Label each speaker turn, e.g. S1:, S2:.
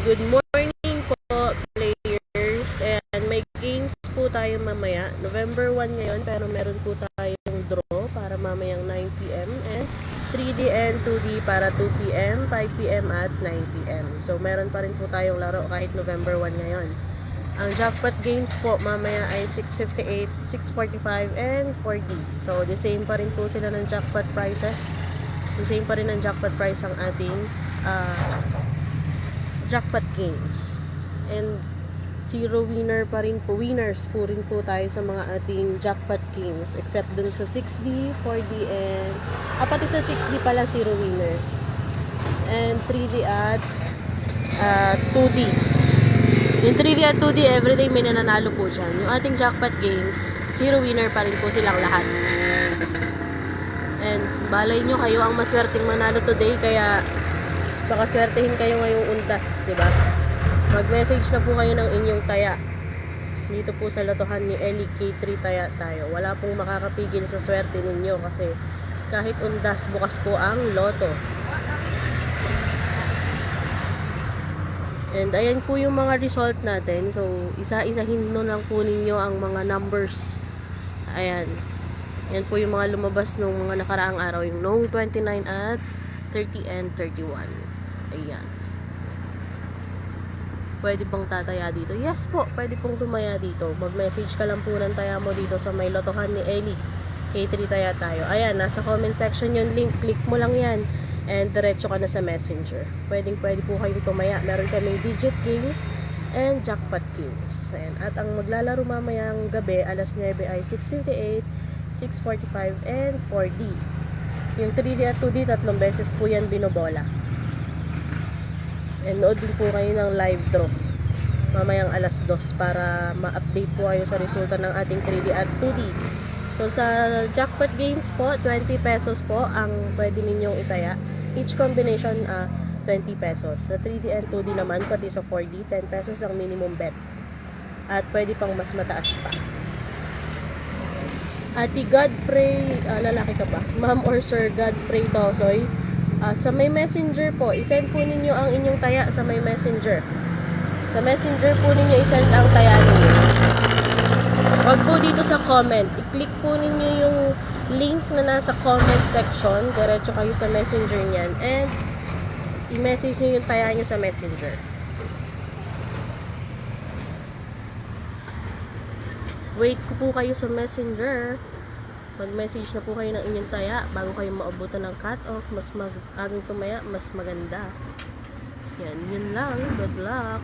S1: good morning po, players. And may games po tayo mamaya. November 1 ngayon, pero meron po tayong draw para mamayang 9 p.m. and 3D and 2D para 2 p.m., 5 p.m. at 9 p.m. So, meron pa rin po tayong laro kahit November 1 ngayon. Ang jackpot games po mamaya ay 658, 645, and 4D. So, the same pa rin po sila ng jackpot prices. The same pa rin ang jackpot price ang ating jackpot games. And zero winner pa rin po, winners po rin po tayo sa mga ating jackpot games except dun sa 6D, 4D, and pati sa 6D pala zero winner, and 3D at 2D. Yung 3D at 2D everyday may nananalo po dyan. Yung ating jackpot games zero winner pa rin po silang lahat. And balay nyo, kayo ang maswerteng manalo today, kaya baka swertehin kayo ngayong undas, diba? Mag-message na po kayo ng inyong taya dito po sa lotohan ni Ellie K3 Taya tayo. Wala pong makakapigil sa swerte ninyo kasi kahit undas, bukas po ang loto. And ayan po yung mga result natin. So isa-isahin no lang po ninyo ang mga numbers. Ayan. Yan po yung mga lumabas nung mga nakaraang araw, yung noong 29 at 30 and 31. Ayan. Pwede pong tataya dito? Yes po, pwede pong tumaya dito. Mag-message ka lang po ng taya mo dito sa may lotohan ni Ellie K3 Taya tayo. Ayan, nasa comment section yung link. Click mo lang yan and diretso ka na sa messenger. Pwede po kayong tumaya. Meron kaming digit games and jackpot games. Ayan. At ang maglalaro mamayang gabi alas 9 ay 658, 645, and 4D. Yung 3D at 2D, tatlong beses po yan binobola. And nood din po kayo ng live draw mamayang alas 2 para ma-update po kayo sa resulta ng ating 3D at 2D. So sa jackpot games po, 20 pesos po ang pwede ninyong itaya. Each combination 20 pesos. Sa 3D and 2D naman, pati sa 4D, 10 pesos ang minimum bet. At pwede pang mas mataas pa. Ati Godfrey, lalaki ka ba? Ma'am or Sir Godfrey Tosoy, sa may messenger po, isend po ninyo ang inyong taya sa may messenger. Sa messenger po ninyo isend ang taya ninyo. Huwag po dito sa comment. I-click po ninyo yung link na nasa comment section. Diretso kayo sa messenger niyan. And i-message nyo yung taya nyo sa messenger. Wait ko po kayo sa messenger. Mag-message na po kayo ng inyong taya bago kayo maabutan ng cut-off. Mas mag-aging tumaya, mas maganda. Yan, yun lang. Good luck!